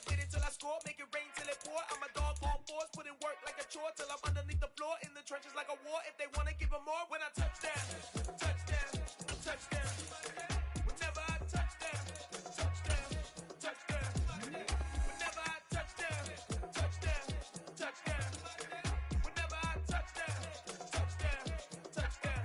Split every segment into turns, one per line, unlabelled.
get it till I score, make it rain till it pour. I'm a dog on fours, put in work like a chore till I'm underneath the floor, in the trenches like a war. If they wanna give them more, when I touch down, touchdown, touchdown. Whenever I touch down, touchdown, touchdown. Whenever I touch down, touchdown, touchdown. Whenever I touch down, touchdown, touchdown.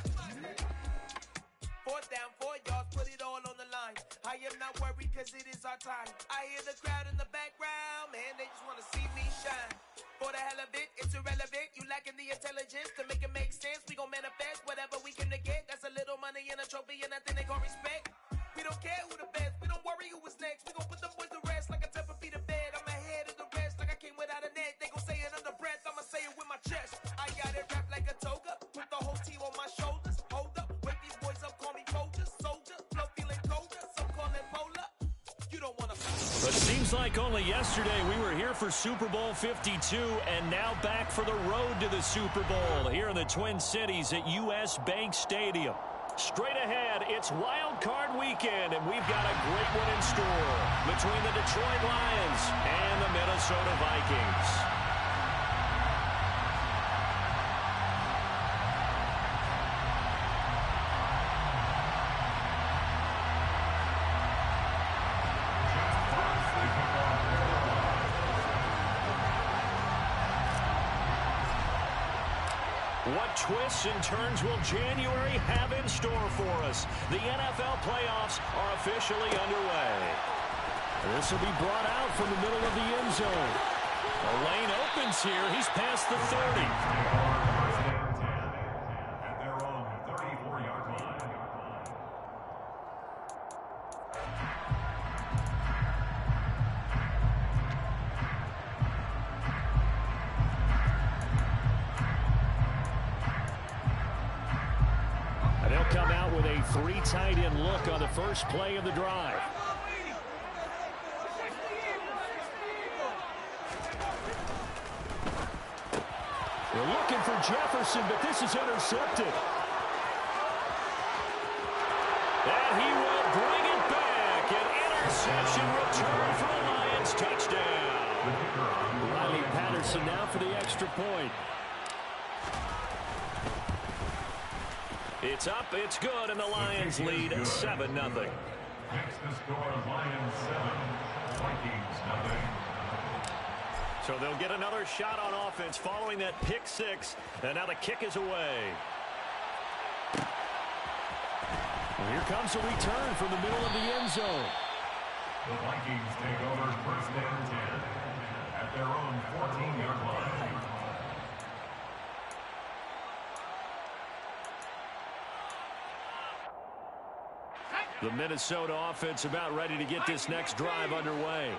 Fourth down, 4 yards, put it all on the line. I am not worried cause it is our time. I hear the crowd in the background, man, they just wanna see me shine. For the hell of it, it's irrelevant. You lacking the intelligence to make it make sense. We gon' manifest whatever we can to get. That's a little money and a trophy and nothing they call respect. We don't care who the best, we don't worry who was next. We gon' put the boys to rest like a 10 feet of bed. I'm ahead of the rest like I came without a net. They gon' say it under breath, I'ma say it with my chest. I got it wrapped like a toga, put the whole team on my shoulders. Hold up, wake these boys up, call me Folgers. Soldier, flow feeling colder, some call it polar. You don't wanna.
But it seems like only yesterday we were here for Super Bowl 52 and now back for the road to the Super Bowl here in the Twin Cities at US Bank Stadium. Straight ahead, it's Wildcard weekend, and we've got a great one in store between the Detroit Lions and the Minnesota Vikings. What twists and turns will January have in store for us? The NFL playoffs are officially underway. This will be brought out from the middle of the end zone. A lane opens here. He's past the 30.
At their own 34-yard line.
And they'll come out with a 3 tight end look on the first play of the drive. They're looking for Jefferson, but this is intercepted. And he will bring it back. An interception return for the Lions. Touchdown. Riley Patterson now for the extra point. It's up, it's good, and the Lions lead 7-0.
Next to score, Lions 7, Vikings 0.
So they'll get another shot on offense following that pick 6, and now the kick is away. And here comes a return from the middle of the end zone.
The Vikings take over first and 10 at their own 14-yard line.
The Minnesota offense about ready to get this next drive underway.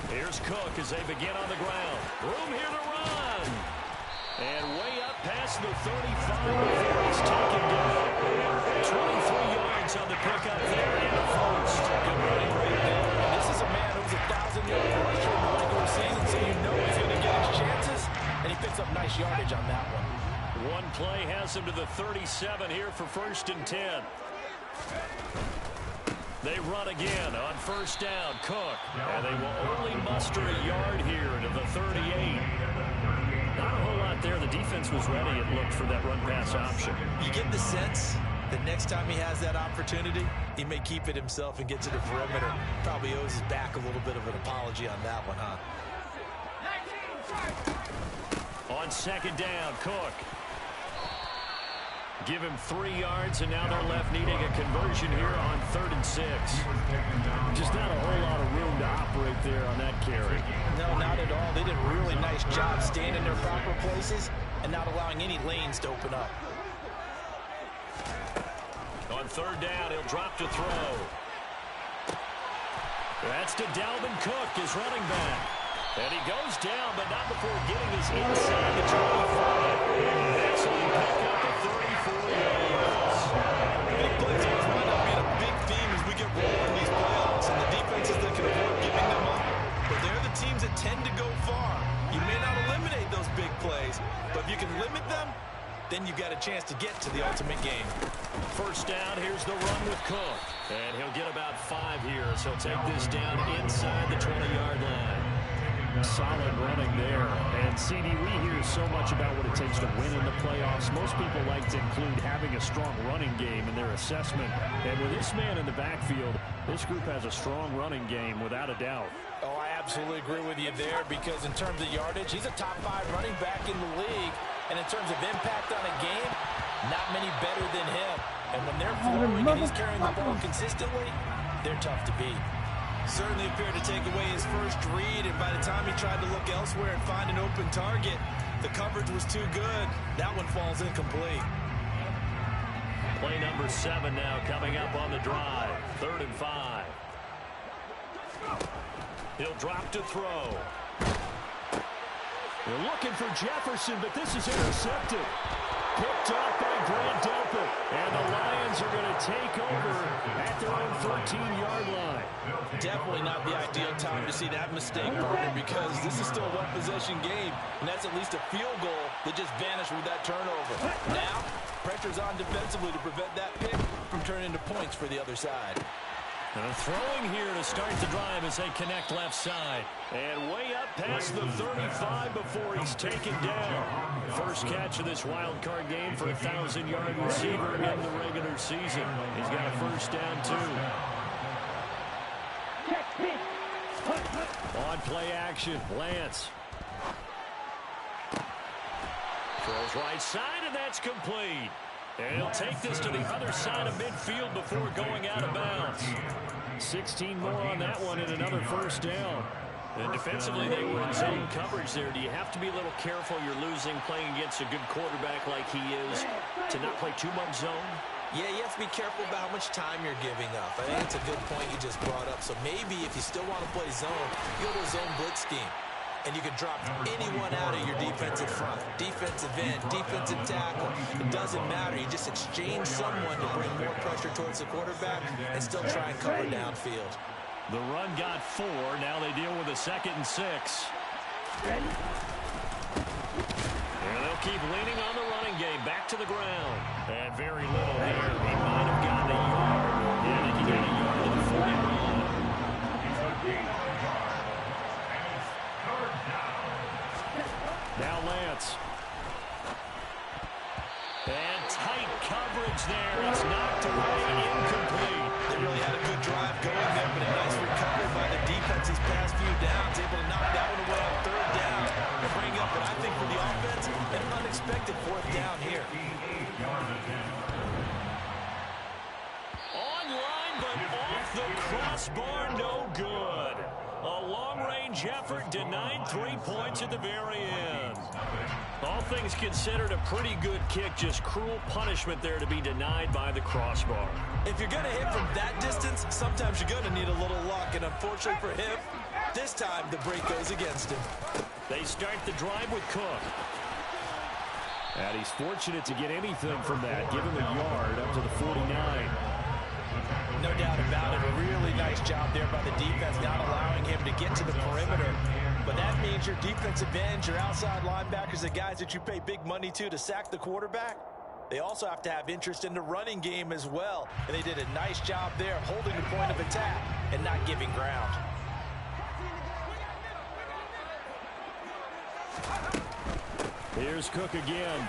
Here's Cook as they begin on the ground. Room here to run. And way up past the 35 before he's taken down. 23 yards on the pickup there in the first.
Good running right there. This is a man who's a 1,000-yard rusher in the regular season, so you know he's going to get his chances, and he picks up nice yardage on that one.
One play has him to the 37 here for first and 10. They run again on first down. Cook. And they will only muster a yard here to the 38. Not a whole lot there. The defense was ready, it looked, for that run-pass option.
You get the sense that next time he has that opportunity, he may keep it himself and get to the perimeter. Probably owes his back a little bit of an apology on that one, huh?
On second down, Cook. Give him 3 yards, and now they're left needing a conversion here on 3rd and 6. Just not a whole lot of room to operate there on that carry.
No, not at all. They did a really nice job staying in their proper places and not allowing any lanes to open up.
On 3rd down, he'll drop to throw. That's to Dalvin Cook, his running back. And he goes down, but not before getting his inside the 25. Excellent pickup of 34 yards.
Big plays always wind up being a big theme as we get rolling these playoffs, and the defenses that can avoid giving them up. But they're the teams that tend to go far. You may not eliminate those big plays, but if you can limit them, then you've got a chance to get to the ultimate game.
First down, here's Here's the run with Cook. And he'll get about 5 here, so he'll take this down inside the 20-yard line.
Solid running there. And, CD, we hear so much about what it takes to win in the playoffs. Most people like to include having a strong running game in their assessment. And with this man in the backfield, this group has a strong running game without a doubt.
Oh, I absolutely agree with you there because in terms of yardage, he's a top 5 running back in the league. And in terms of impact on a game, not many better than him. And when they're flowing and he's carrying the ball consistently, they're tough to beat. Certainly appeared to take away his first read, and by the time he tried to look elsewhere and find an open target, the coverage was too good. That one falls incomplete.
Play number 7 now coming up on the drive. 3rd and 5. He'll drop to throw. They're looking for Jefferson, but this is intercepted. Picked up by Grant Delpit. And the Lions are going to take over at their own 13-yard line.
Definitely not the ideal time to see that mistake, partner, because this is still a one-possession game, and that's at least a field goal that just vanished with that turnover. Now, pressure's on defensively to prevent that pick from turning into points for the other side.
And throwing here to start the drive as they connect left side. And way up past the 35 before he's taken down. First catch of this wild card game for a 1,000-yard receiver in the regular season. He's got a first down, too. On play action, Lance. Throws right side, and that's complete. And he'll take this to the other side of midfield before going out of bounds. 16 more on that one and another first down. And defensively, they were in zone coverage there. Do you have to be a little careful? You're losing playing against a good quarterback like he is to not play too much zone?
Yeah, you have to be careful about how much time you're giving up. I think it's a good point you just brought up. So maybe if you still want to play zone, you go to a zone blitz scheme. And you can drop anyone out of your defensive front. Defensive end, defensive tackle. It doesn't matter. You just exchange someone to bring more pressure towards the quarterback and still try and cover downfield.
The run got 4. Now they deal with a 2nd and 6. And they'll keep leaning on the running game. Back to the ground. And very little here. He might have gotten a yard. Yeah, I think he got a yard to the 41. Now Lance. And tight coverage there. It's knocked away, incomplete.
They really had a good drive going there, but a nice recovery by the defense these past few downs. Able to knock that one away on 3rd down and bring up what I think for the offense, an unexpected 4th down here.
Online, but off the crossbar, no good. A long-range effort denied 3 points at the very end. All things considered, a pretty good kick, just cruel punishment there to be denied by the crossbar.
If you're going to hit from that distance, sometimes you're going to need a little luck, and unfortunately for him, this time the break goes against him.
They start the drive with Cook.
And he's fortunate to get anything from that. Give him a yard up to the 49.
No doubt about it. A really nice job there by the defense, not allowing him to get to the perimeter. But that means your defensive ends, your outside linebackers, the guys that you pay big money to sack the quarterback, they also have to have interest in the running game as well. And they did a nice job there holding the point of attack and not giving ground.
Here's Cook again.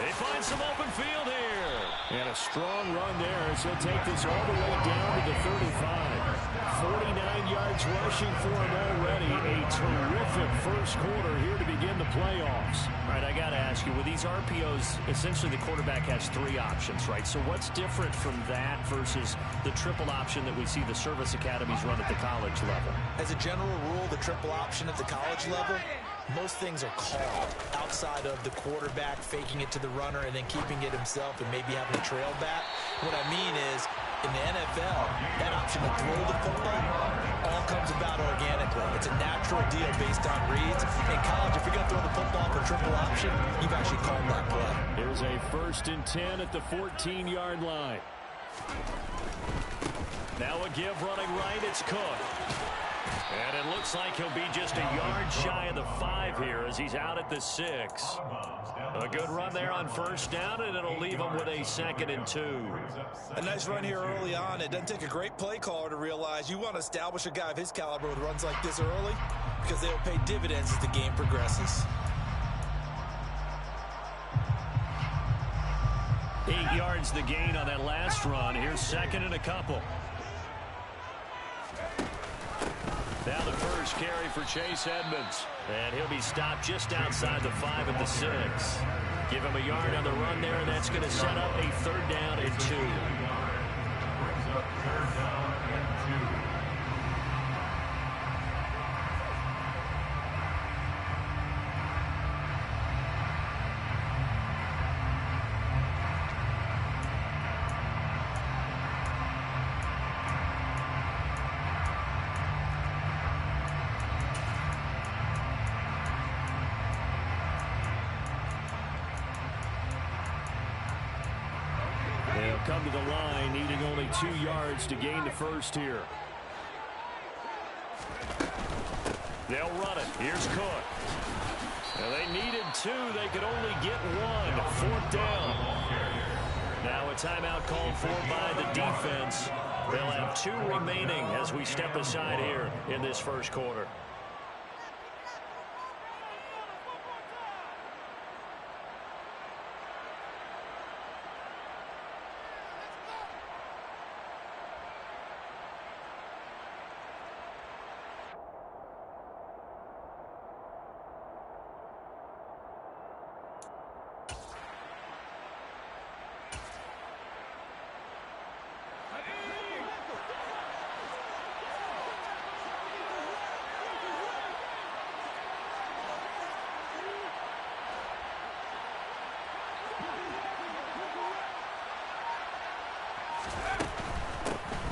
They find some open field here.
And a strong run there as he'll take this all the way down to the 35. 49 yards rushing for him already. A terrific first quarter here to begin the playoffs.
All right, I got to ask you, with these RPOs, essentially the quarterback has 3 options, right? So what's different from that versus the triple option that we see the service academies run at the college level?
As a general rule, the triple option at the college level, most things are called outside of the quarterback faking it to the runner and then keeping it himself and maybe having a trail back. What I mean is, in the NFL, that option to throw the football all comes about organically. It's a natural deal based on reads. In college, if you're going to throw the football for triple option, you've actually called that play.
Here's a 1st and 10 at the 14-yard line.
Now a give running right, it's Cook. And it looks like he'll be just a yard shy of the 5 here as he's out at the 6. A good run there on first down, and it'll leave him with a 2nd and 2.
A nice run here early on. It doesn't take a great play caller to realize you want to establish a guy of his caliber with runs like this early because they'll pay dividends as the game progresses.
8 yards the gain on that last run. Here's 2nd and a couple. Now the first carry for Chase Edmonds. And he'll be stopped just outside the 5 at the 6. Give him a yard on the run there, and that's going to set up a 3rd down and 2.
Brings up 3rd down and 2.
They'll come to the line, needing only 2 yards to gain the first here. They'll run it. Here's Cook. Now they needed 2. They could only get 1. 4th down. Now a timeout called for by the defense. They'll have 2 remaining as we step aside here in this first quarter.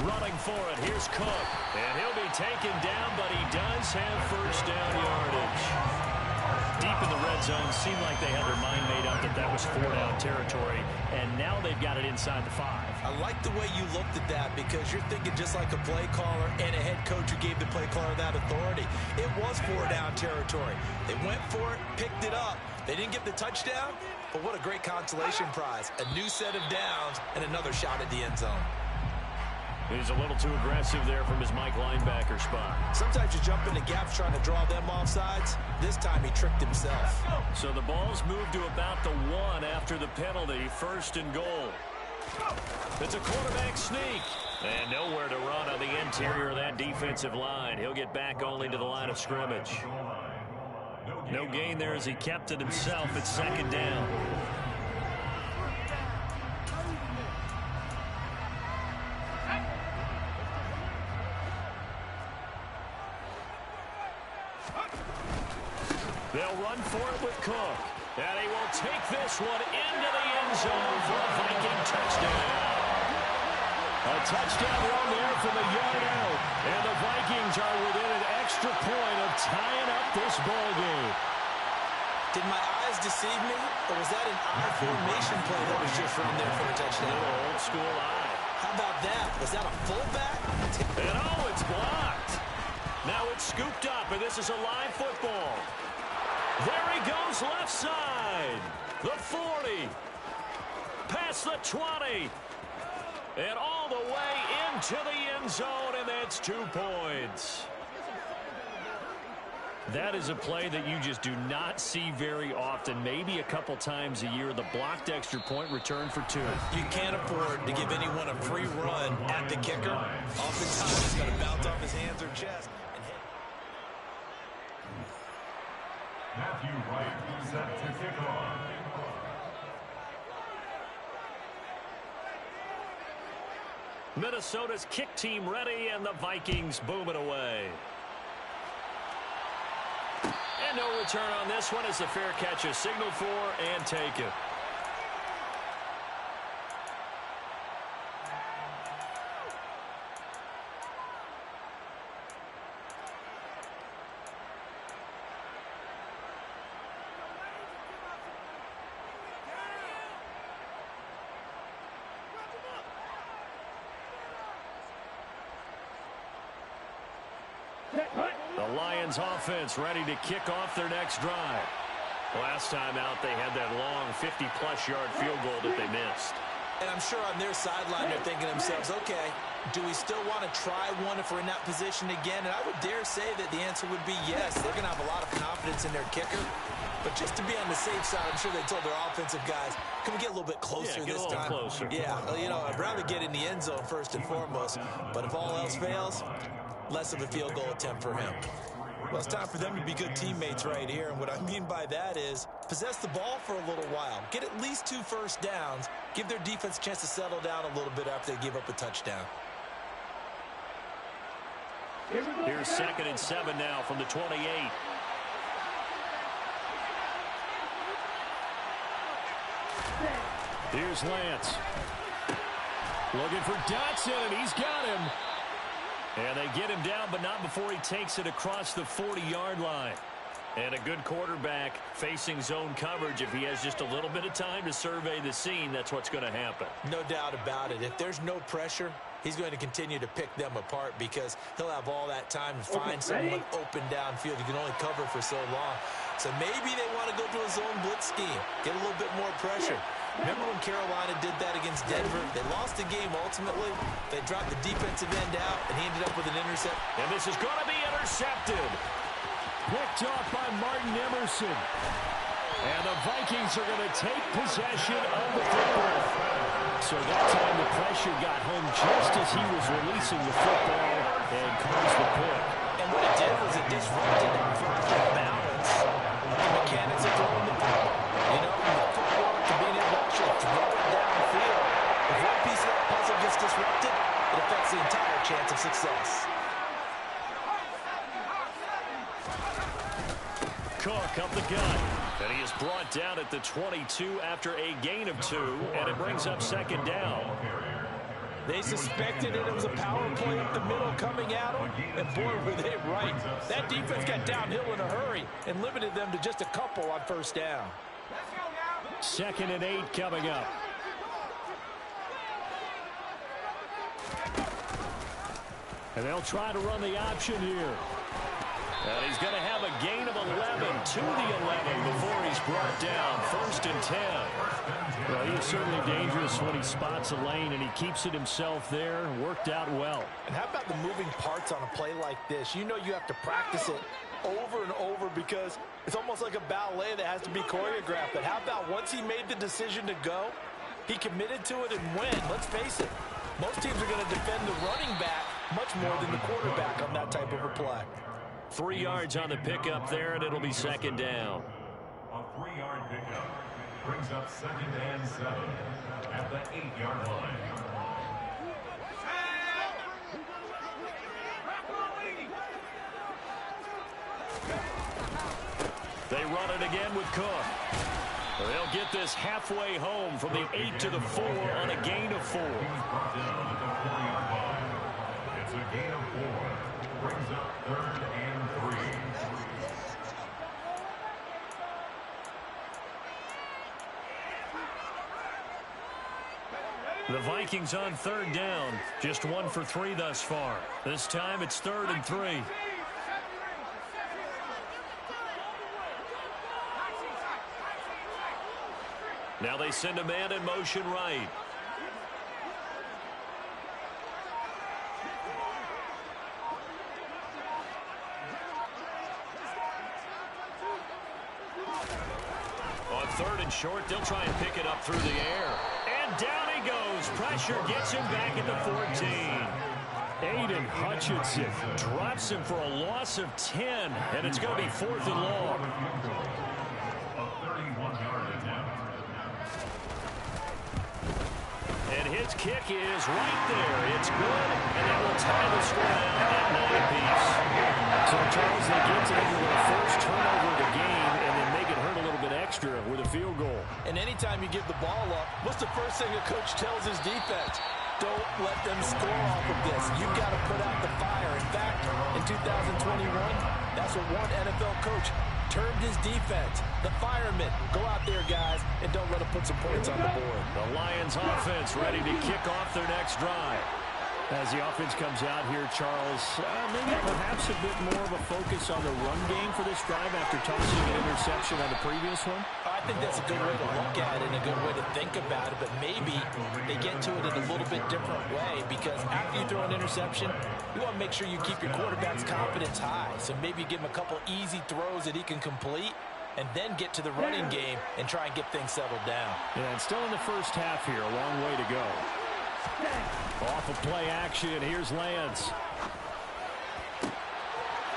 Running for it. Here's Cook. And he'll be taken down, but he does have first down yardage. Deep in the red zone, seemed like they had their mind made up that that was 4-down territory, and now they've got it inside the 5.
I like the way you looked at that because you're thinking just like a play caller and a head coach who gave the play caller that authority. It was 4-down territory. They went for it, picked it up. They didn't get the touchdown, but what a great consolation prize. A new set of downs and another shot at the end zone.
He's a little too aggressive there from his Mike linebacker spot.
Sometimes you jump into gaps trying to draw them off sides. This time he tricked himself.
So the ball's moved to about the 1 after the penalty. 1st and goal. It's a quarterback sneak. And nowhere to run on the interior of that defensive line. He'll get back only to the line of scrimmage. No gain there as he kept it himself at 2nd down. They'll run for it with Cook. And he will take this one into the end zone for a Viking touchdown. A touchdown run there from a yard out. And the Vikings are within an extra point of tying up this ball game.
Did my eyes deceive me? Or was that an eye formation play that was just run there for a touchdown?
Little old school eye.
How about that? Was that a fullback?
And oh, it's blocked. Now it's scooped up, and this is a live football. There he goes left side. The 40. Past the 20. And all the way into the end zone, and that's 2 points. That is a play that you just do not see very often. Maybe a couple times a year. The blocked extra point return for 2.
You can't afford to give anyone a free run at the kicker. Oftentimes he's going to bounce off his hands or chest.
Matthew Wright set to kick off.
Minnesota's kick team ready, and the Vikings boom it away. And no return on this one as the fair catch is signaled for and taken. Lions offense ready to kick off their next drive. Last time out, they had that long 50-plus yard field goal that they missed.
And I'm sure on their sideline they're thinking to themselves, okay, do we still want to try one if we're in that position again? And I would dare say that the answer would be yes. They're going to have a lot of confidence in their kicker. But just to be on the safe side, I'm sure they told their offensive guys, can we get a little bit closer this time?
Closer.
Yeah, you know, I'd rather get in the end zone first and foremost. But if all else fails, less of a field goal attempt for him. Well, it's time for them to be good teammates right here. And what I mean by that is possess the ball for a little while. Get at least 2 first downs. Give their defense a chance to settle down a little bit after they give up a touchdown.
Here's 2nd and 7 now from the 28. Here's Lance. Looking for Dotson, and he's got him. And they get him down, but not before he takes it across the 40-yard line. And a good quarterback facing zone coverage. If he has just a little bit of time to survey the scene, that's what's going to happen.
No doubt about it. If there's no pressure, he's going to continue to pick them apart because he'll have all that time to find someone open downfield. You can only cover for so long. So maybe they want to go to a zone blitz scheme, get a little bit more pressure. Remember when Carolina did that against Denver? They lost the game ultimately. They dropped the defensive end out, and he ended up with an intercept.
And this is going to be intercepted. Picked off by Martin Emerson. And the Vikings are going to take possession of the football. So that time the pressure got home just as he was releasing the football and caused the pick.
And what it did was it disrupted that proper balance of the mechanics of throwing the ball. You know, from the footwork to being able to actually throw it downfield. If one piece of that puzzle gets disrupted, it affects the entire chance of success.
Cook up the gut. And he is brought down at the 22 after a gain of 2, and it brings up 2nd down.
They suspected it was a power play up the middle coming at them, and boy, were they right. That defense got downhill in a hurry and limited them to just a couple on first down.
2nd and 8 coming up. And they'll try to run the option here. And he's going to have a gain of 11 to the 11 before he's brought down. 1st and 10. Well, he is certainly dangerous when he spots a lane, and he keeps it himself there. Worked out well.
And how about the moving parts on a play like this? You know you have to practice it over and over because it's almost like a ballet that has to be choreographed. But how about once he made the decision to go, he committed to it and went. Let's face it, most teams are going to defend the running back much more than the quarterback on that type of a play.
3 yards on the pickup there, and it'll be 2nd down.
A 3-yard pickup brings up 2nd and 7 at the 8-yard line.
They run it again with Cook. They'll get this halfway home from the 8 to the 4 on a gain of 4.
It's a gain of 4. Brings up 3rd and 3.
The Vikings on 3rd down. Just 1 for 3 thus far. This time it's 3rd and 3. Now they send a man in motion right. On 3rd and short, they'll try and pick it up through the air. And down he goes. Pressure gets him back at the 14. Aiden Hutchinson drops him for a loss of 10. And it's going to be 4th and long.
A 31-yard attempt.
And his kick is right there. It's good. And that will tie the score down at 9 apiece. So, Charles, they get to their first turnover of the game, and then make it hurt a little bit extra with a field goal.
And anytime you give the ball up, what's the first thing a coach tells his defense? Don't let them score off of this. You've got to put out the fire. In fact, in 2021, that's what one NFL coach termed his defense. The firemen. Go out there, guys, and don't let them put some points on the board.
The Lions offense ready to kick off their next drive.
As the offense comes out here, Charles, maybe perhaps a bit more of a focus on the run game for this drive after tossing an interception on the previous one?
I think that's a good way to look at it and a good way to think about it, but maybe they get to it in a little bit different way because after you throw an interception, you want to make sure you keep your quarterback's confidence high. So maybe give him a couple easy throws that he can complete and then get to the running game and try and get things settled down.
Yeah, and still in the first half here, a long way to go. Off of play action, here's Lance.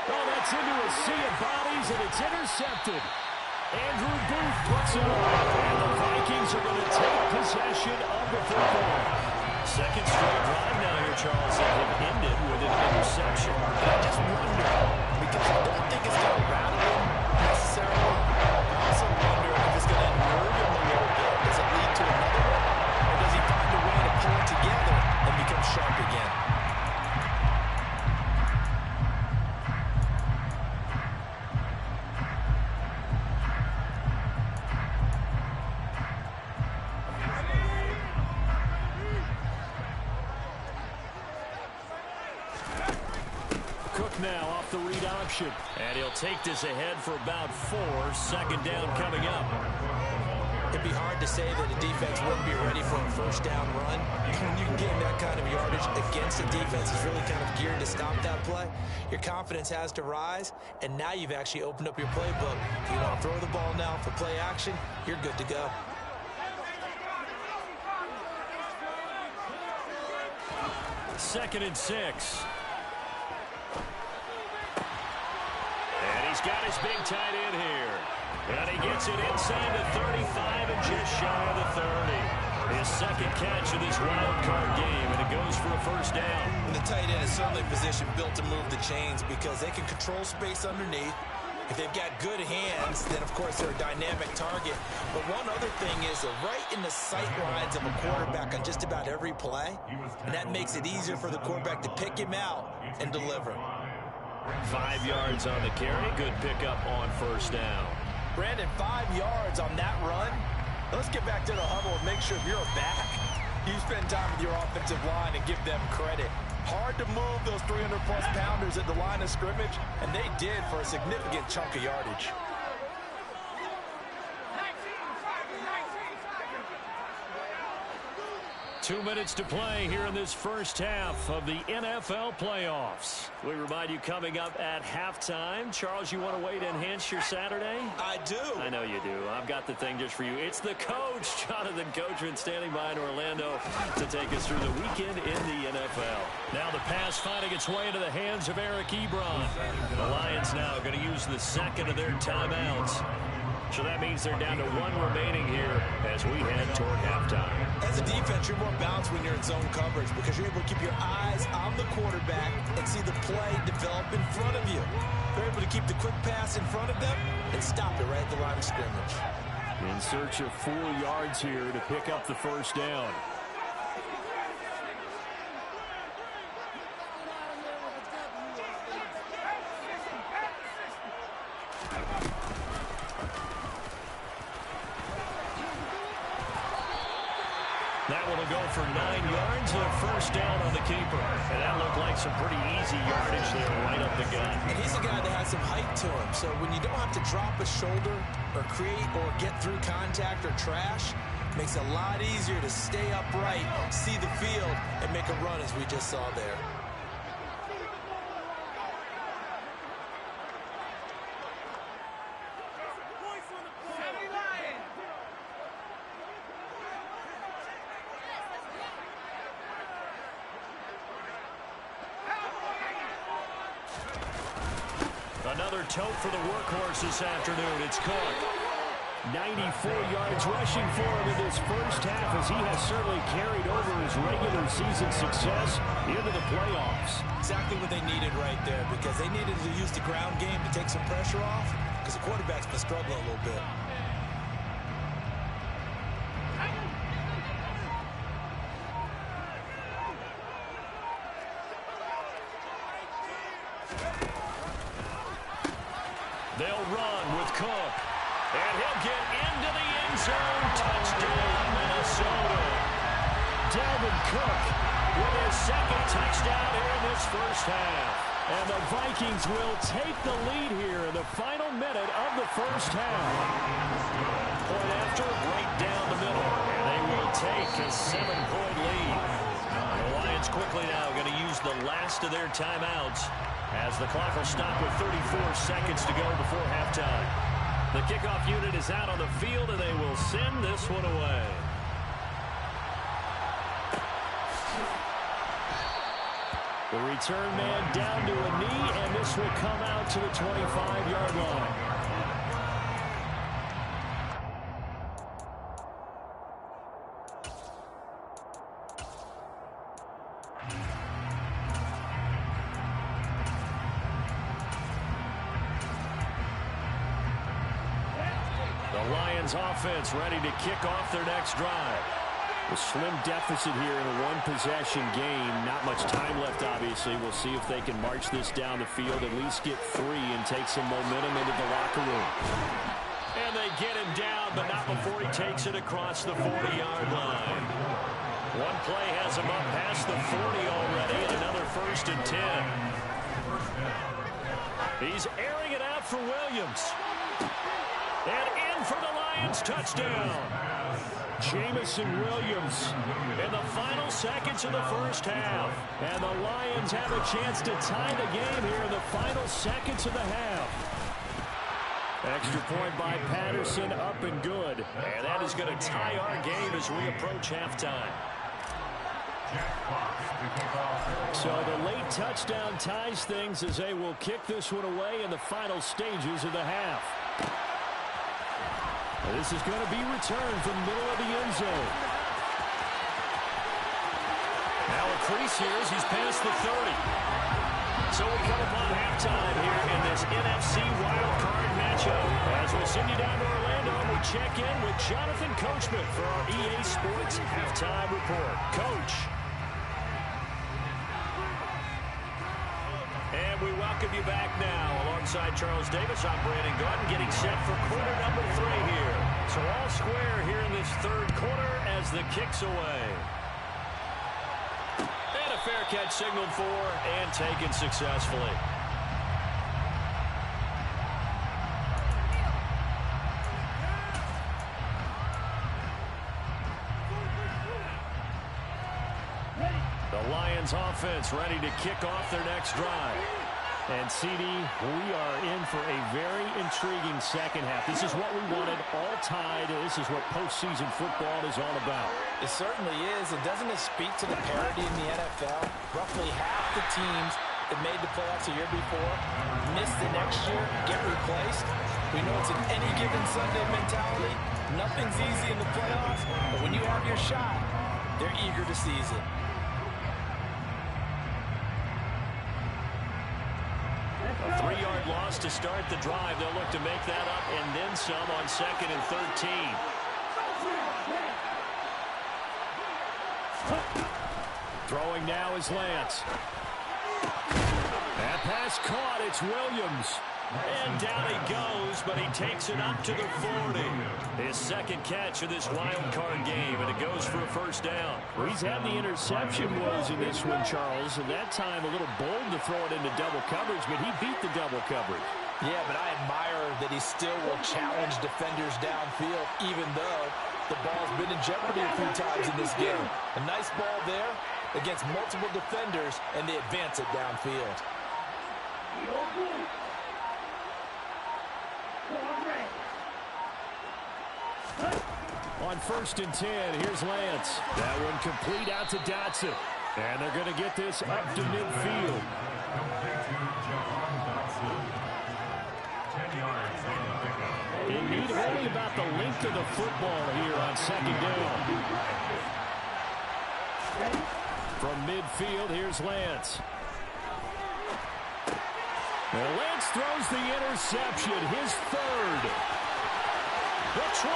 Oh, that's into a sea of bodies, and it's intercepted. Andrew Booth puts it up, and the Vikings are going to take possession of the football.
Second straight drive now here, Charles, that have ended with an interception.
And I just wonder, because I don't think it's going to rattle him necessarily. I also wonder if it's going to nerve him a little bit. Does it lead to another one? Or does he find a way to pull it together and become sharp again?
Cook now off the read option.
And he'll take this ahead for about 4. Second down coming up.
It'd be hard to say that a defense wouldn't be ready for a first down run. When you can gain that kind of yardage against a defense that's really kind of geared to stop that play, your confidence has to rise, and now you've actually opened up your playbook. If you want to throw the ball now for play action, you're good to go.
Second and 6. And he's got his big tight end here. And he gets it inside the 35 and just shy of the 30. His second catch of this wild card game, and it goes for a first down.
And the tight end is certainly a position built to move the chains because they can control space underneath. If they've got good hands, then, of course, they're a dynamic target. But one other thing is they're right in the sight lines of a quarterback on just about every play, and that makes it easier for the quarterback to pick him out and deliver.
5 yards on the carry. Good pickup on first down.
Brandon, 5 yards on that run. Let's get back to the huddle and make sure if you're a back, you spend time with your offensive line and give them credit. Hard to move those 300-plus pounders at the line of scrimmage, and they did for a significant chunk of yardage.
2 minutes to play here in this first half of the NFL playoffs. We remind you coming up at halftime. Charles, you want a way to enhance your Saturday?
I do.
I know you do. I've got the thing just for you. It's the coach, Jonathan Coachman, standing by in Orlando to take us through the weekend in the NFL. Now the pass finding its way into the hands of Eric Ebron. The Lions now going to use the second of their timeouts. So that means they're down to 1 remaining here as we head toward halftime.
As a defense, you're more balanced when you're in zone coverage because you're able to keep your eyes on the quarterback and see the play develop in front of you. They're able to keep the quick pass in front of them and stop it right at the line of scrimmage.
In search of 4 yards here to pick up the first down.
That one will go for 9 yards and a first down on the keeper. And that looked like some pretty easy yardage there right up the gut.
And he's a guy that has some height to him. So when you don't have to drop a shoulder or create or get through contact or trash, it makes it a lot easier to stay upright, see the field, and make a run as we just saw there.
Another tote for the workhorse this afternoon. It's Cook.
94 yards rushing for him in this first half as he has certainly carried over his regular season success into the playoffs.
Exactly what they needed right there because they needed to use the ground game to take some pressure off because the quarterback's been struggling a little bit.
They'll run with Cook. And he'll get into the end zone. Touchdown, Minnesota.
Dalvin Cook with his
second touchdown here in this first half.
And the Vikings will take the lead here in the final minute of the first half.
Point after, right down the middle. And they will take a 7-point lead. The Lions quickly now going to use the last of their timeouts as the clock will stop with 34 seconds to go before halftime. The kickoff unit is out on the field, and they will send this one away.
The return man down to a knee, and this will come out to the 25-yard line.
The Lions offense ready to kick off their next drive.
A slim deficit here in a one-possession game. Not much time left, obviously. We'll see if they can march this down the field, at least get 3 and take some momentum into the locker room.
And they get him down, but not before he takes it across the 40-yard line. One play has him up past the 40 already, and another 1st and 10. He's airing it out for Williams. And in for the Lions touchdown.
Jamison Williams
in the final seconds of the first half.
And the Lions have a chance to tie the game here in the final seconds of the half. Extra point by Patterson, up and good.
And that is going to tie our game as we approach halftime.
So the late touchdown ties things as they will kick this one away in the final stages of the half. This is going to be returned from the middle of the end zone.
Now a crease here as he's past the 30. So we come upon halftime here in this NFC Wildcard matchup. As we'll send you down to Orlando, we check in with Jonathan Coachman for our EA Sports Halftime Report. Coach. And we welcome you back now. Alongside Charles Davis, I'm Brandon Gordon, getting set for quarter number 3 here. So all square here in this third quarter as the kick's away. And a fair catch signaled for and taken successfully. The Lions offense ready to kick off their next drive.
And, CD, we are in for a very intriguing second half. This is what we wanted, all tied. This is what postseason football is all about.
It certainly is. And doesn't it speak to the parity in the NFL? Roughly half the teams that made the playoffs a year before miss the next year, get replaced. We know it's an any given Sunday mentality. Nothing's easy in the playoffs, but when you have your shot, they're eager to seize it.
A 3-yard loss to start the drive. They'll look to make that up and then some on 2nd and 13.
Throwing now is Lance. That pass caught. It's Williams.
And down he goes, but he takes it up to the 40. His second catch of this wild card game, and it goes for a first down.
Well, he's had the interception woes in this one, Charles, and that time a little bold to throw it into double coverage, but he beat the double coverage.
Yeah, but I admire that he still will challenge defenders downfield, even though the ball's been in jeopardy a few times in this game. A nice ball there against multiple defenders, and they advance it downfield.
On 1st and 10, here's Lance. That one complete out to Dotson. And they're going to get this up to midfield. In need of only about the length of the football here on 2nd down. From midfield, here's Lance. And Lance throws the interception, his 3rd.
The 20.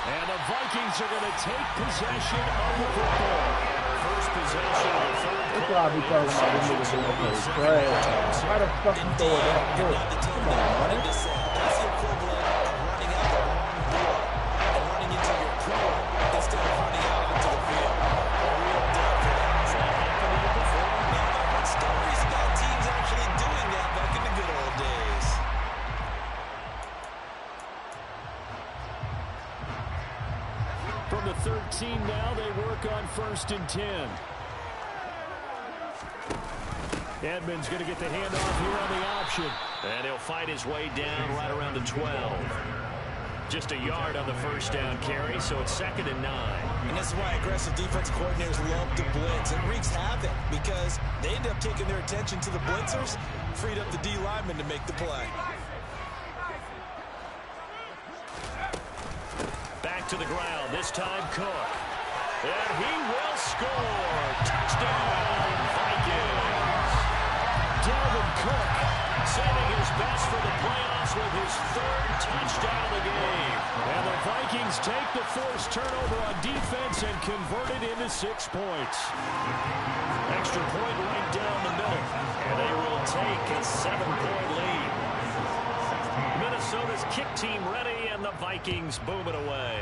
And the Vikings are going to take possession of the football.
First possession of the third
That's what I be talking about. This nigga doing this trash. How the fuck you throw it that quick? Come on, man.
That's the equivalent of running out the wrong door and running into your pool instead of running out into the field.
A real
1st and 10. Edmonds going to get the handoff here on the option.
And he'll fight his way down right around the 12. Just a yard on the first down carry, so it's 2nd and 9.
And this is why aggressive defense coordinators love to blitz. It wreaks havoc because they end up taking their attention to the blitzers, freed up the D lineman to make the play.
Back to the ground, this time Cook. And he will score. Touchdown, Vikings.
Dalvin Cook
saving his best for the playoffs with his 3rd touchdown of the game.
And the Vikings take the forced turnover on defense and convert it into 6 points.
Extra point right down the middle. And they will take a 7-point lead. Minnesota's kick team ready, and the Vikings boom it away.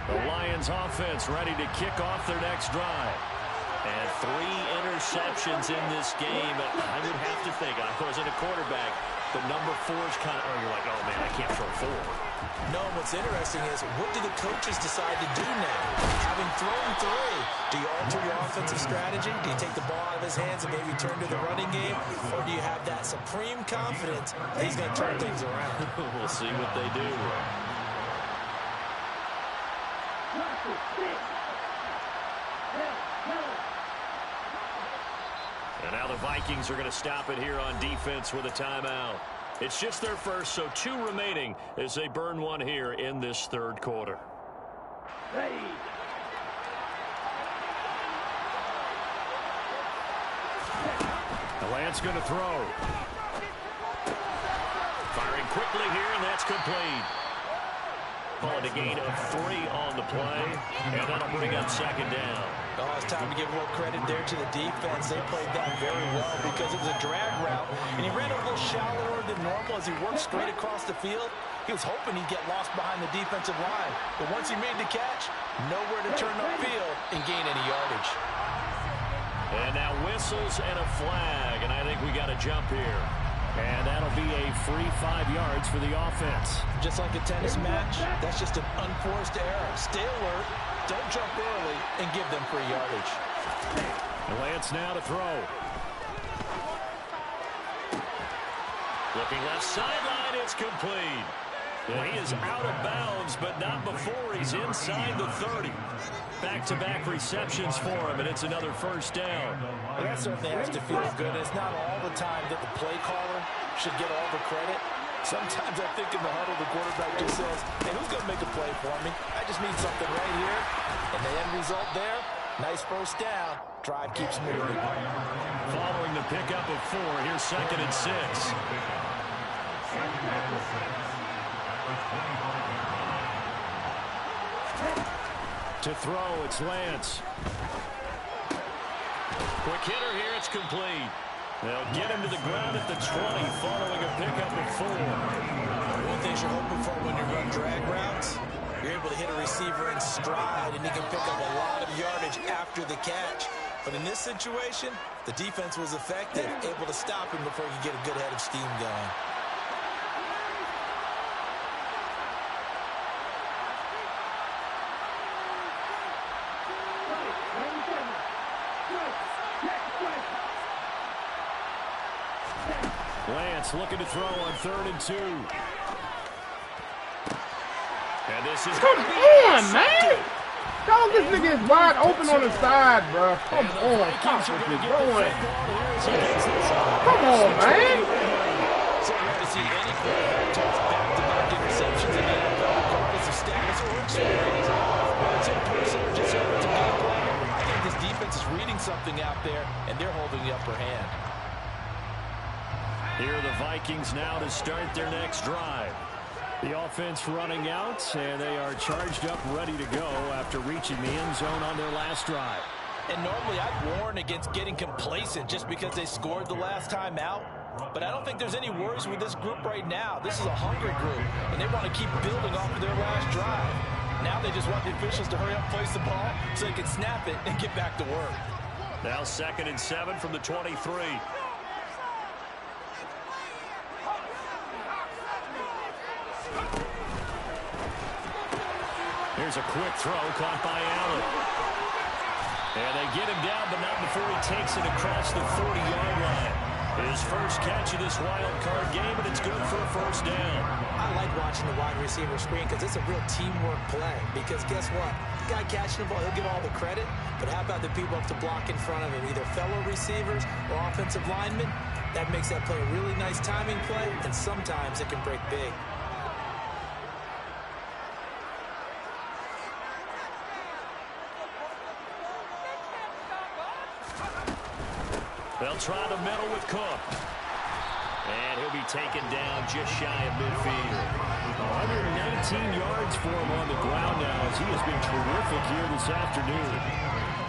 The Lions offense ready to kick off their next drive. And 3 interceptions in this game. I would have to think, if I wasn't a quarterback, the number 4 is kind of, you're like, oh man, I can't throw 4.
No, what's interesting is, what do the coaches decide to do now? Having thrown 3, do you alter your offensive strategy? Do you take the ball out of his hands and maybe turn to the running game? Or do you have that supreme confidence that he's going to turn things around?
We'll see what they do. And now the Vikings are going to stop it here on defense with a timeout. It's just their first, so 2 remaining as they burn one here in this 3rd quarter.
The Lance going to throw.
Firing quickly here, and that's complete. Calling a gain of 3 on the play, and that'll bring up 2nd down.
Oh, it's time to give a little credit there to the defense. They played that very well because it was a drag route, and he ran a little shallower than normal as he worked straight across the field. He was hoping he'd get lost behind the defensive line, but once he made the catch, nowhere to turn upfield and gain any yardage.
And now whistles and a flag, and I think we got a jump here.
And that'll be a free 5 yards for the offense.
Just like a tennis match, that's just an unforced error. Stay alert, don't jump early, and give them free yardage.
Lance now to throw.
Looking left sideline, it's complete. And he is out of bounds, but not before he's inside the 30. Back-to-back receptions for him, and it's another first down.
Well, that certainly has to feel good. It's not all the time that the play caller should get all the credit. Sometimes I think in the huddle, the quarterback just says, hey, who's going to make a play for me? I just need something right here. And the end result there, nice first down. Drive keeps moving.
Following the pickup of 4, here's 2nd and 6.
To throw, it's Lance.
Quick hitter here, it's complete. They'll get him to the ground at the 20 following a pickup of 4.
One thing you're hoping for when you run drag routes, you're able to hit a receiver in stride and he can pick up a lot of yardage after the catch. But in this situation, the defense was effective, able to stop him before he could get a good head of steam going.
Lance looking to throw on 3rd and 2.
And this is
Come on, man! Dog, this nigga is wide open on the side, bro. Come on, stop what you're doing. Come on, man!
So you have to see any quarterback toss back-to-back interceptions in the NFL, regardless of status or experience. Whether it's in person or just over to game plan, I think this defense is reading something out there, and they're holding the upper hand.
Here are the Vikings now to start their next drive.
The offense running out, and they are charged up, ready to go after reaching the end zone on their last drive.
And normally I'd warn against getting complacent just because they scored the last time out. But I don't think there's any worries with this group right now. This is a hungry group, and they want to keep building off of their last drive. Now they just want the officials to hurry up, place the ball, so they can snap it and get back to work.
Now 2nd and 7 from the 23. Here's a quick throw caught by Allen. And they get him down, but not before he takes it across the 40-yard line. His first catch of this wild card game, and it's good for a first down.
I like watching the wide receiver screen because it's a real teamwork play. Because guess what? The guy catching the ball, he'll get all the credit. But how about the people up to block in front of him, either fellow receivers or offensive linemen? That makes that play a really nice timing play, and sometimes it can break big.
They'll try the middle with Cook. And he'll be taken down just shy of midfield.
119 yards for him on the ground now as he has been terrific here this afternoon.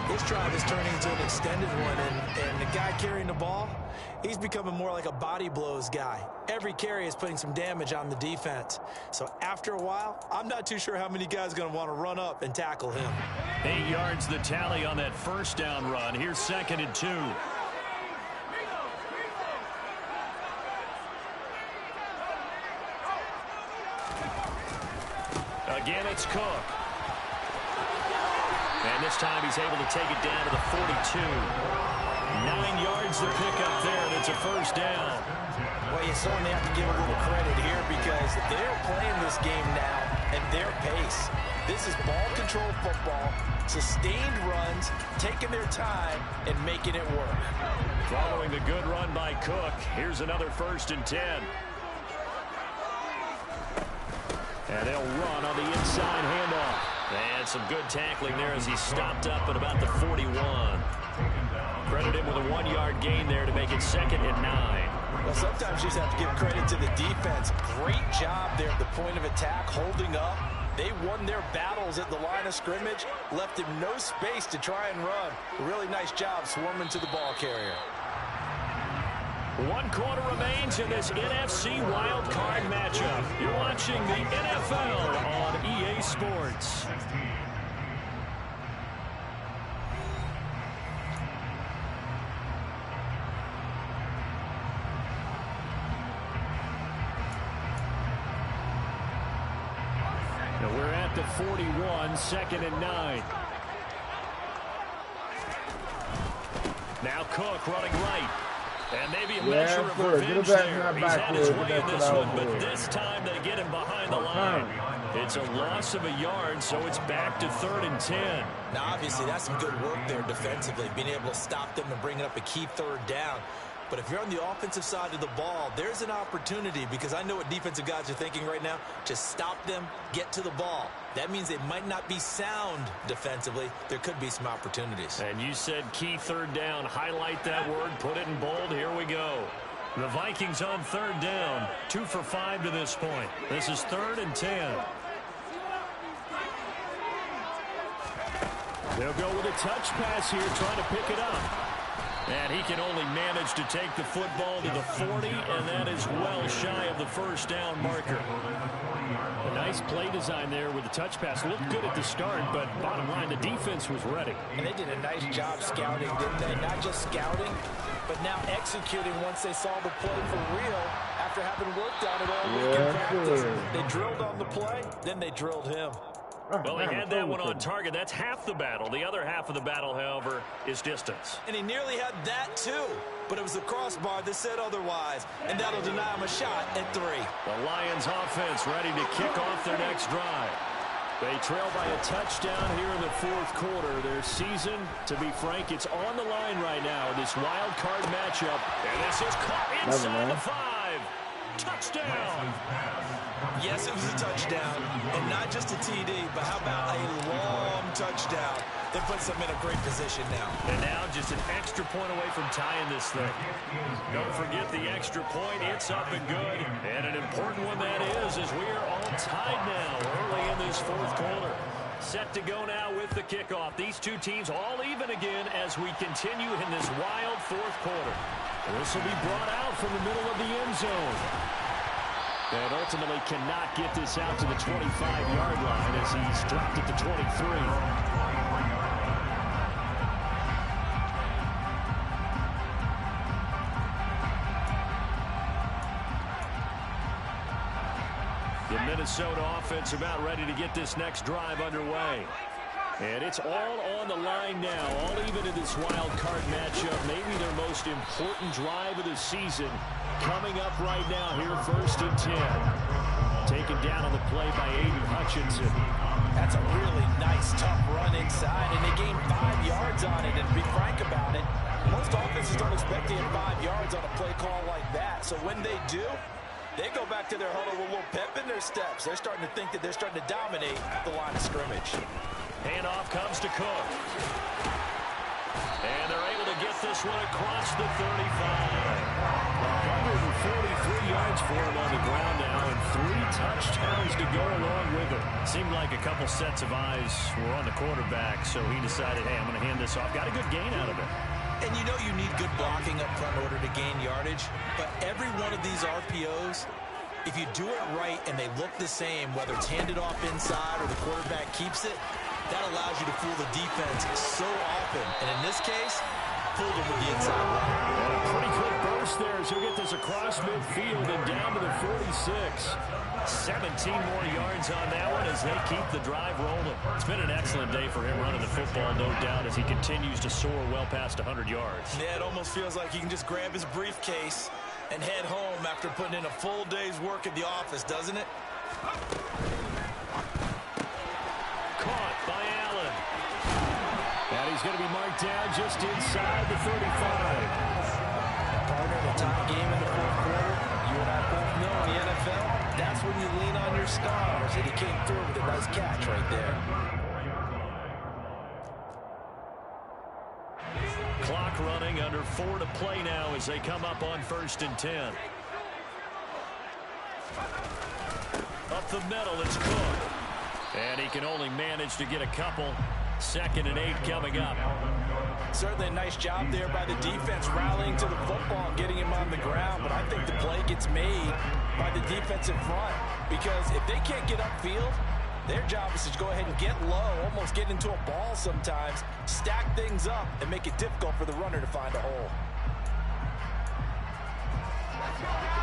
This drive is turning into an extended one, and the guy carrying the ball, he's becoming more like a body blows guy. Every carry is putting some damage on the defense. So after a while, I'm not too sure how many guys are going to want to run up and tackle him.
8 yards the tally on that first down run. Here's 2nd and 2. Again, it's Cook. And this time he's able to take it down to the 42. 9 yards to pick up there, and it's a first down.
Well, you certainly have to give a little credit here because they're playing this game now at their pace. This is ball control football, sustained runs, taking their time, and making it work.
Following the good run by Cook, here's another 1st and 10. And they'll run on the inside handoff. And some good tackling there as he stopped up at about the 41. Credit him with a 1-yard gain there to make it 2nd and 9.
Well, sometimes you just have to give credit to the defense. Great job there at the point of attack, holding up. They won their battles at the line of scrimmage, left him no space to try and run. A really nice job swarming to the ball carrier.
1 quarter remains in this NFC wildcard matchup. You're watching the NFL on EA Sports. Now we're at the 41, 2nd and 9. Now Cook running right. And maybe a measure of revenge there. He's had his way in this one, but this time they get him behind the line. It's a loss of a yard, so it's back to 3rd and 10.
Now, obviously, that's some good work there defensively, being able to stop them and bring up a key 3rd down. But if you're on the offensive side of the ball, there's an opportunity because I know what defensive guys are thinking right now. Just stop them, get to the ball. That means they might not be sound defensively. There could be some opportunities.
And you said key 3rd down. Highlight that word. Put it in bold. Here we go. The Vikings on 3rd down. 2 for 5 to this point. This is 3rd and 10. They'll go with a touch pass here, trying to pick it up. And he can only manage to take the football to the 40, and that is well shy of the first down marker.
A nice play design there with the touch pass. Looked good at the start, but bottom line, the defense was ready.
And they did a nice job scouting, didn't they? Not just scouting, but now executing once they saw the play for real after having worked on it all week in practice. They drilled on the play, then they drilled him.
Well, he had that one on target. That's half the battle. The other half of the battle, however, is distance.
And he nearly had that, too. But it was the crossbar that said otherwise. And that'll deny him a shot at 3.
The Lions offense ready to kick off their next drive. They trail by a touchdown here in the 4th quarter. Their season, to be frank, it's on the line right now in this wild card matchup. And this is caught inside the 5. Touchdown!
Yes, it was a touchdown, and not just a TD, but how about a long touchdown that puts them in a great position now.
And now just an extra point away from tying this thing. Don't forget the extra point. It's up and good, and an important one that is, as we are all tied now early in this 4th quarter. Set to go now with the kickoff. These two teams all even again as we continue in this wild 4th quarter. This will be brought out from the middle of the end zone. And ultimately cannot get this out to the 25-yard line as he's dropped at the 23. The Minnesota offense about ready to get this next drive underway. And it's all on the line now, all even in this wild card matchup. Maybe their most important drive of the season coming up right now here, 1st and 10. Taken down on the play by Aiden Hutchinson.
That's a really nice, tough run inside, and they gained 5 yards on it. And to be frank about it, most offenses don't expect to get 5 yards on a play call like that. So when they do, they go back to their huddle with a little pep in their steps. They're starting to think that they're starting to dominate the line of scrimmage.
Handoff comes to Cook. And they're able to get this one across the 35. 143 yards for him on the ground now, and 3 touchdowns to go along with it. Seemed like a couple sets of eyes were on the quarterback, so he decided, hey, I'm going to hand this off. Got a good gain out of it.
And you know you need good blocking up front in order to gain yardage, but every one of these RPOs, if you do it right and they look the same, whether it's handed off inside or the quarterback keeps it, that allows you to fool the defense so often. And in this case, fooled him with the inside run.
And a pretty quick burst there as he'll get this across midfield and down to the 46. 17 more yards on that one as they keep the drive rolling. It's been an excellent day for him running the football, no doubt, as he continues to soar well past 100 yards.
Yeah, it almost feels like he can just grab his briefcase and head home after putting in a full day's work at the office, doesn't it?
Caught by Allen. And he's going to be marked down just inside the 35.
Partner, in a tie game in the 4th quarter, you and I both know in the NFL, that's when you lean on your stars, and he came through with a nice catch right there.
Clock running, under 4 to play now as they come up on 1st and 10. Up the middle, it's Cook. And he can only manage to get a couple. 2nd and 8 coming up.
Certainly a nice job there by the defense rallying to the football and getting him on the ground, but I think the play gets made by the defensive front, because if they can't get upfield, their job is to go ahead and get low, almost get into a ball sometimes, stack things up, and make it difficult for the runner to find a hole.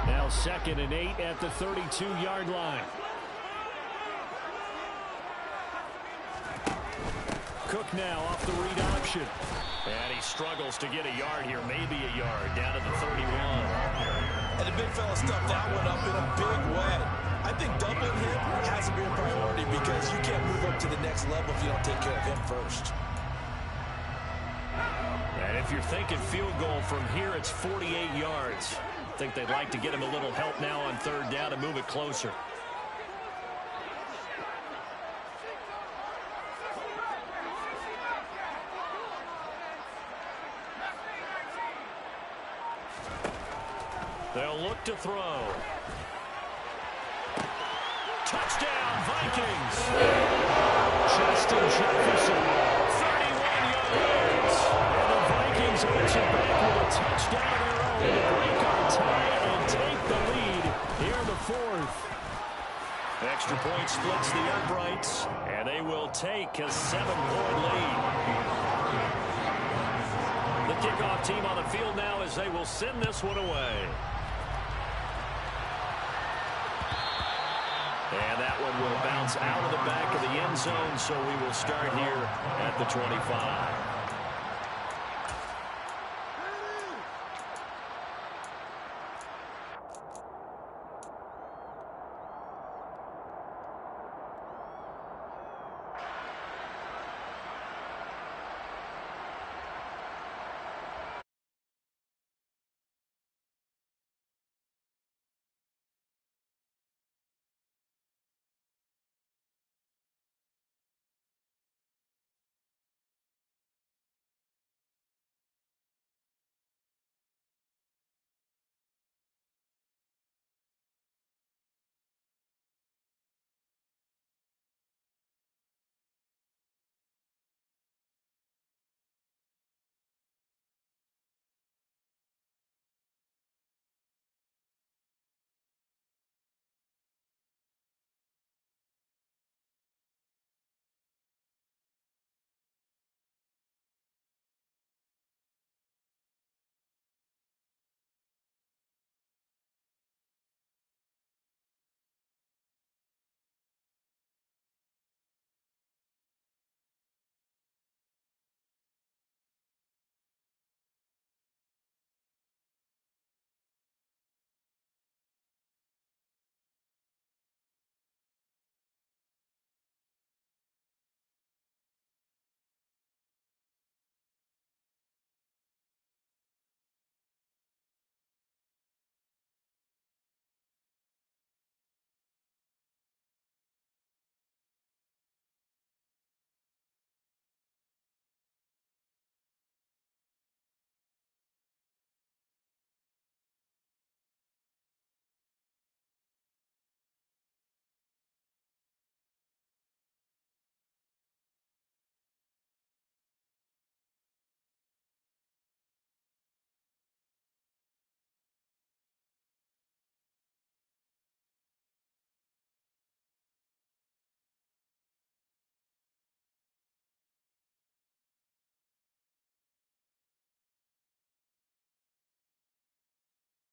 Now 2nd and 8 at the 32-yard line. Cook now off the read option. And he struggles to get a yard here, maybe a yard, down to the 31.
And the big fella stuffed that one up in a big way. I think doubling him has to be a priority, because you can't move up to the next level if you don't take care of him first.
And if you're thinking field goal from here, it's 48 yards. I think they'd like to get him a little help now on 3rd down to move it closer. They'll look to throw. Touchdown, Vikings! Justin Jefferson, 31 yards. And the Vikings answer back with a touchdown of their own to break our tie and take the lead here in the 4th. Extra point splits the uprights, and they will take a 7-point lead. The kickoff team on the field now as they will send this one away. And that one will bounce out of the back of the end zone, so we will start here at the 25.